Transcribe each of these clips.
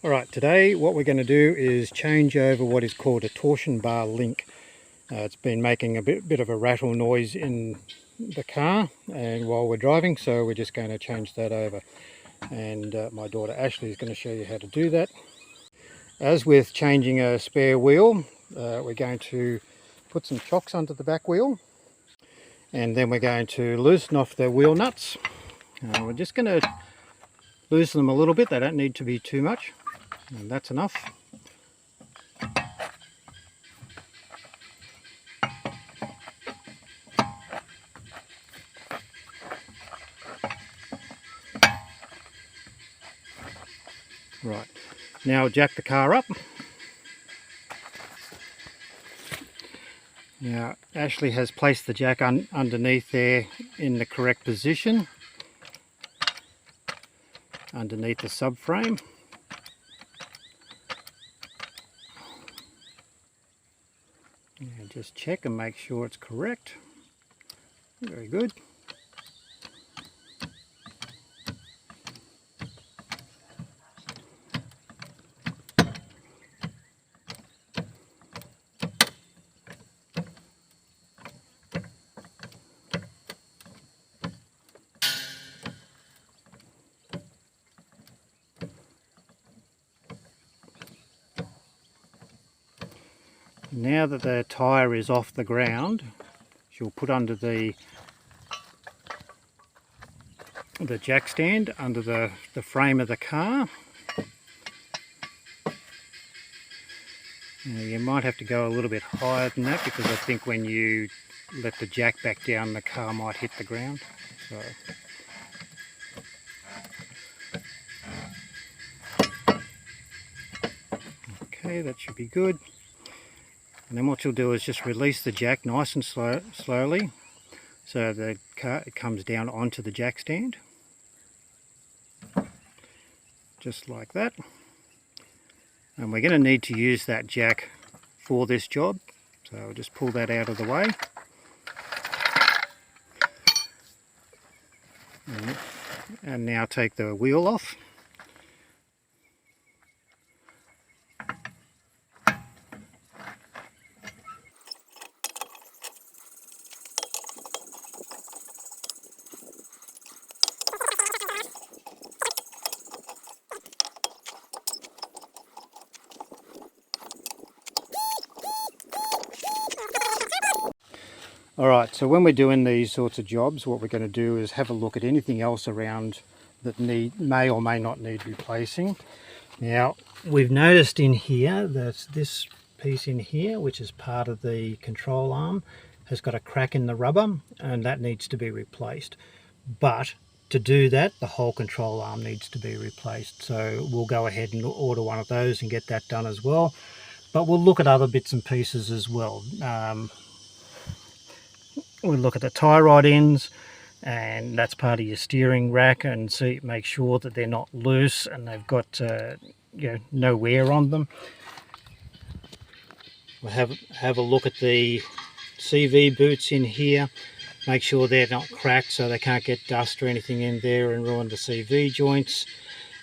Alright, today what we're going to do is change over what is called a torsion bar link. It's been making a bit of a rattle noise in the car and while we're driving, so we're just going to change that over. And my daughter Ashley is going to show you how to do that. As with changing a spare wheel, we're going to put some chocks under the back wheel, and then we're going to loosen off the wheel nuts. We're just going to loosen them a little bit, they don't need to be too much. And that's enough. Right, now jack the car up. Now Ashley has placed the jack underneath there in the correct position, underneath the subframe. And just check and make sure it's correct. Very good. Now that the tyre is off the ground, she'll put under the jack stand under the frame of the car. Now you might have to go a little bit higher than that because I think when you let the jack back down the car might hit the ground. So. Okay, that should be good. And then what you'll do is just release the jack nice and slowly so the car comes down onto the jack stand. Just like that. And we're going to need to use that jack for this job. So I'll just pull that out of the way. And now take the wheel off. Alright, so when we're doing these sorts of jobs, what we're going to do is have a look at anything else around that may or may not need replacing. Now, we've noticed in here that this piece in here, which is part of the control arm, has got a crack in the rubber, and that needs to be replaced. But to do that, the whole control arm needs to be replaced. So we'll go ahead and order one of those and get that done as well. But we'll look at other bits and pieces as well. We'll look at the tie rod ends, and that's part of your steering rack, and make sure that they're not loose and they've got no wear on them. We'll have a look at the CV boots in here, make sure they're not cracked so they can't get dust or anything in there and ruin the CV joints.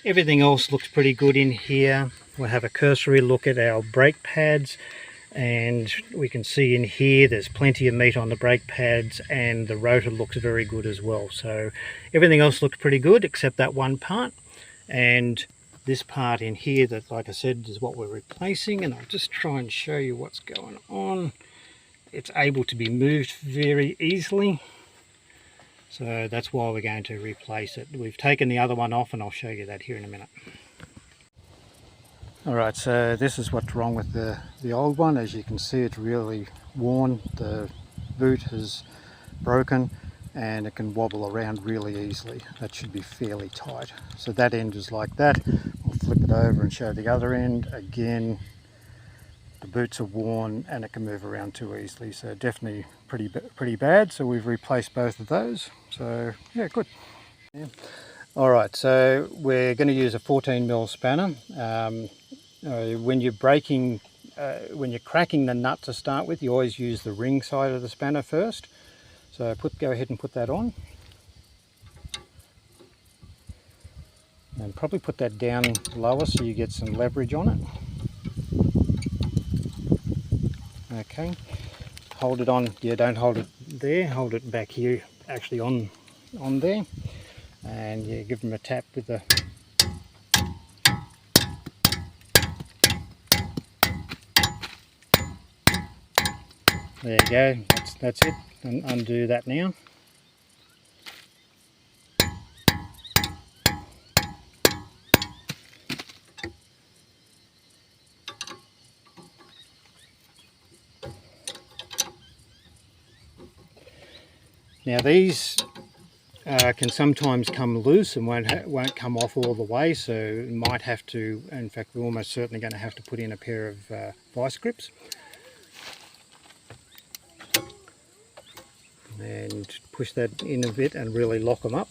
Everything else looks pretty good in here. We'll have a cursory look at our brake pads, and we can see in here there's plenty of meat on the brake pads, and the rotor looks very good as well. So everything else looks pretty good except that one part, and this part in here that, like I said, is what we're replacing. And I'll just try and show you what's going on. It's able to be moved very easily, so that's why we're going to replace it. We've taken the other one off, and I'll show you that here in a minute. Alright, so this is what's wrong with the old one. As you can see, it's really worn. The boot is broken and it can wobble around really easily. That should be fairly tight. So that end is like that. I'll flip it over and show the other end. Again, the boots are worn and it can move around too easily. So definitely pretty bad. So we've replaced both of those. So yeah, good. Yeah. Alright, so we're going to use a 14mm spanner. When you're cracking the nut to start with, you always use the ring side of the spanner first. So go ahead and put that on. And probably put that down lower so you get some leverage on it. Okay, hold it on, yeah, don't hold it there, hold it back here, actually on there, and yeah, give them a tap with the there you go, that's it, and undo that now. Now these can sometimes come loose and won't come off all the way, so you might have to, in fact we're almost certainly going to have to put in a pair of vice grips and push that in a bit and really lock them up.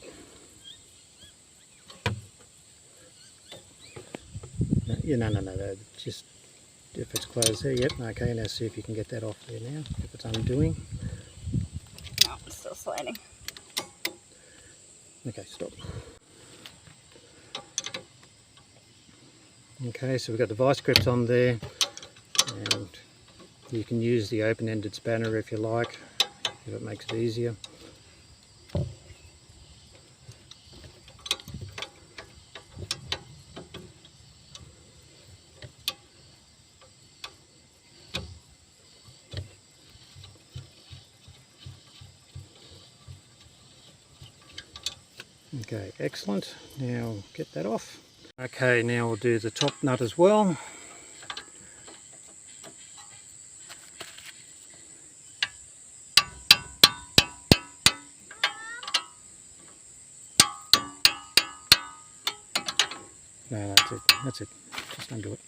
Yeah, no, just if it's closed there, yep, okay, now see if you can get that off there now, if it's undoing. No, it's still sliding. Okay, stop. Okay, so we've got the vice grips on there, and you can use the open-ended spanner if you like, if it makes it easier. Okay, excellent. Now get that off. Okay, now we'll do the top nut as well. No, that's it, just undo it.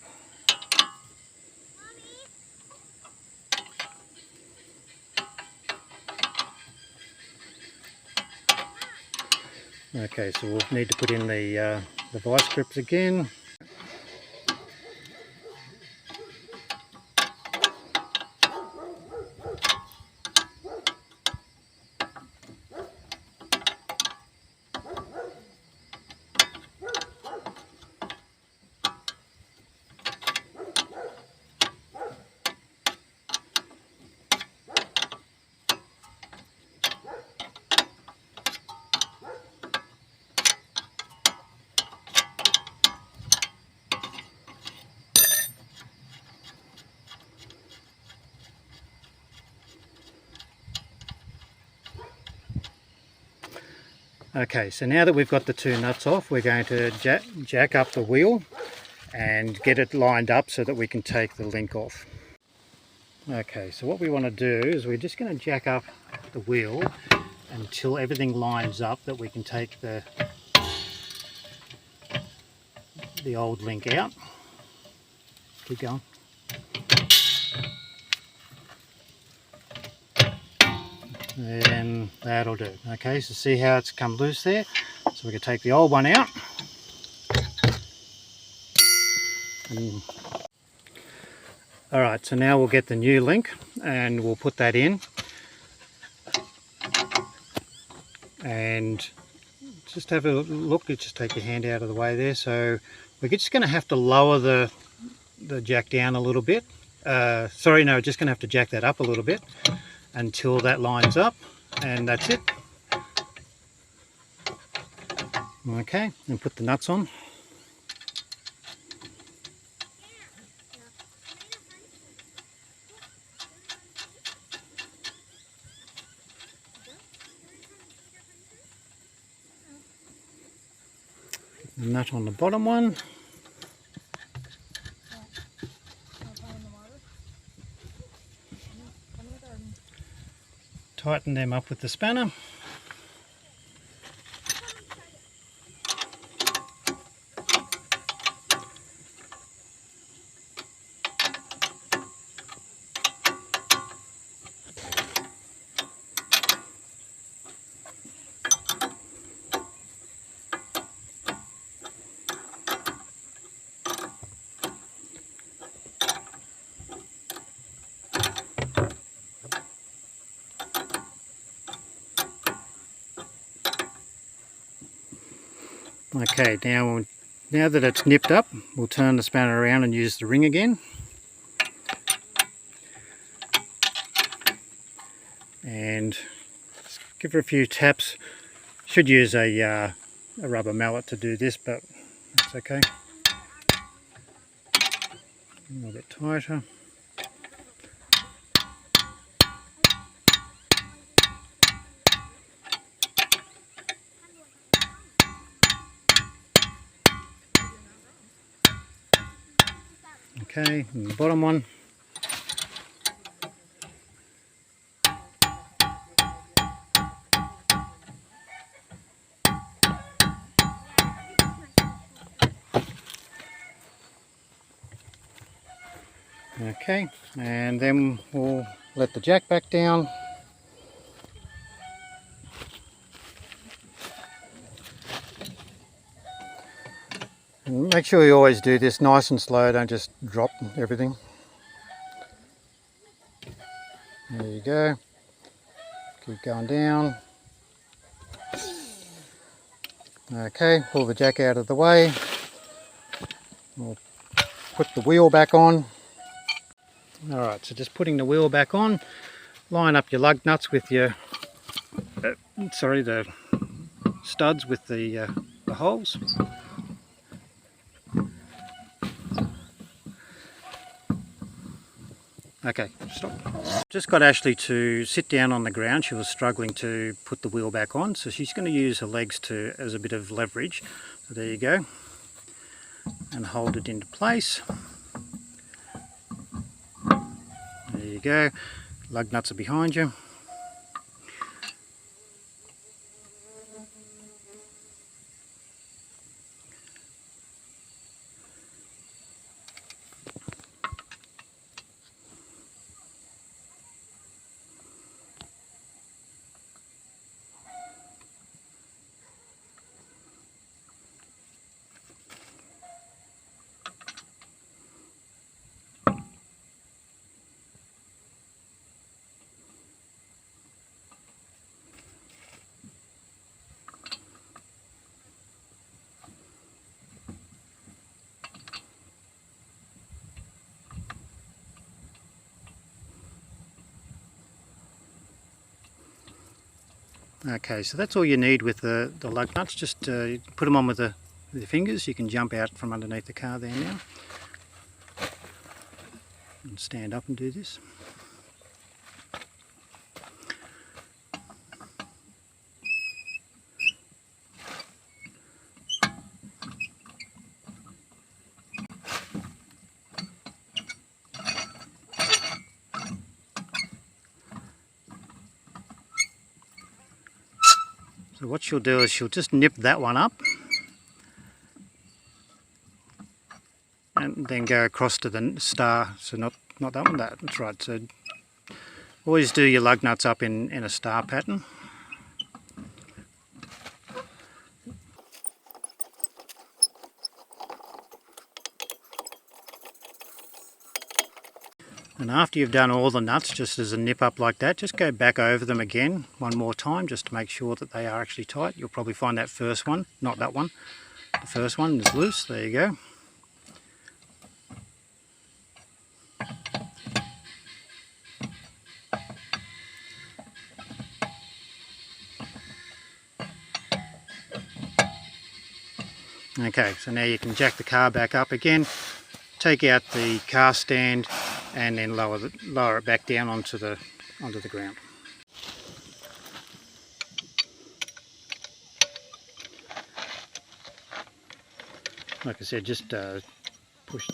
Okay, so we'll need to put in the vice grips again. Okay, so now that we've got the two nuts off, we're going to jack up the wheel and get it lined up so that we can take the link off. Okay, so what we want to do is we're just going to jack up the wheel until everything lines up that we can take the old link out. Keep going. And that'll do. Okay, so see how it's come loose there? So we can take the old one out. Alright, so now we'll get the new link and we'll put that in. And just have a look, you just take your hand out of the way there. So we're just going to have to lower the jack down a little bit. Sorry, no, just going to have to jack that up a little bit until that lines up, and that's it. Okay, and put the nuts on. The nut on the bottom one. Tighten them up with the spanner. Okay, now that it's nipped up, we'll turn the spanner around and use the ring again. And give it a few taps. Should use a rubber mallet to do this, but that's okay. A little bit tighter. Okay, and the bottom one. Okay, and then we'll let the jack back down. And make sure you always do this nice and slow, don't just drop everything. There you go. Keep going down. Okay, pull the jack out of the way. We'll put the wheel back on. Alright, so just putting the wheel back on, line up your lug nuts with your, the studs with the holes. Okay, stop. Just got Ashley to sit down on the ground. She was struggling to put the wheel back on, so she's going to use her legs as a bit of leverage. So there you go. And hold it into place. There you go. Lug nuts are behind you. Okay, so that's all you need with the lug nuts. Just put them on with the fingers. You can jump out from underneath the car there now. And stand up and do this. So what she'll do is she'll just nip that one up and then go across to the star. So not that one, that's right. So always do your lug nuts up in a star pattern. And after you've done all the nuts, just as a nip up like that, just go back over them again one more time just to make sure that they are actually tight. You'll probably find that first one, not that one, the first one is loose. There you go. Okay, so now you can jack the car back up again, take out the car stand and then lower it back down onto the ground. Like I said, just push.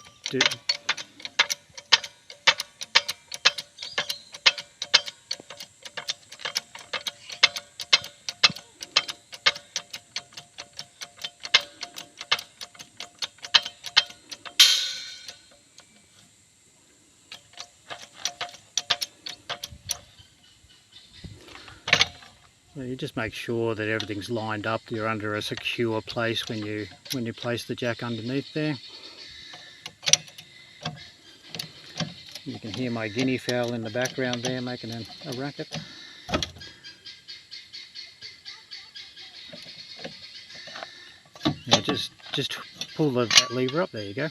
So you just make sure that everything's lined up. You're under a secure place when you place the jack underneath there. You can hear my guinea fowl in the background there making a racket. Now just pull that lever up, there you go.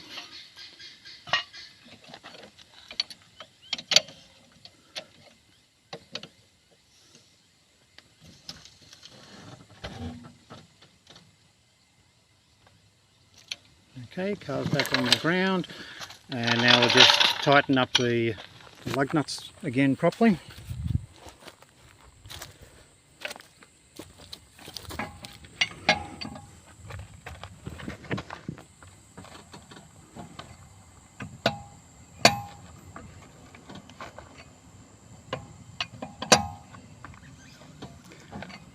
Okay, car's back on the ground, and now we'll just tighten up the lug nuts again properly.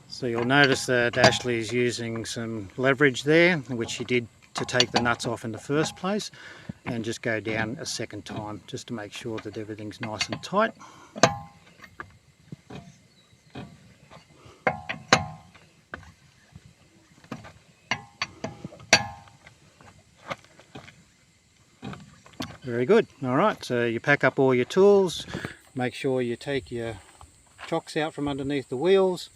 So you'll notice that Ashley is using some leverage there, which she did to take the nuts off in the first place, and just go down a second time just to make sure that everything's nice and tight. Very good. Alright, so you pack up all your tools, make sure you take your chocks out from underneath the wheels,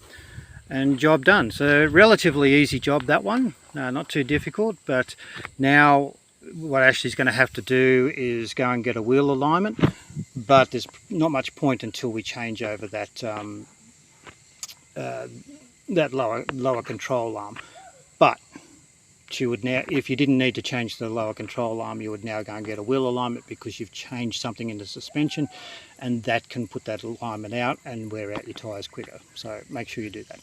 and job done. So relatively easy job, that one, not too difficult. But now what Ashley's going to have to do is go and get a wheel alignment, but there's not much point until we change over that that lower control arm. But she would now, if you didn't need to change the lower control arm, you would now go and get a wheel alignment, because you've changed something in the suspension, and that can put that alignment out and wear out your tyres quicker. So make sure you do that.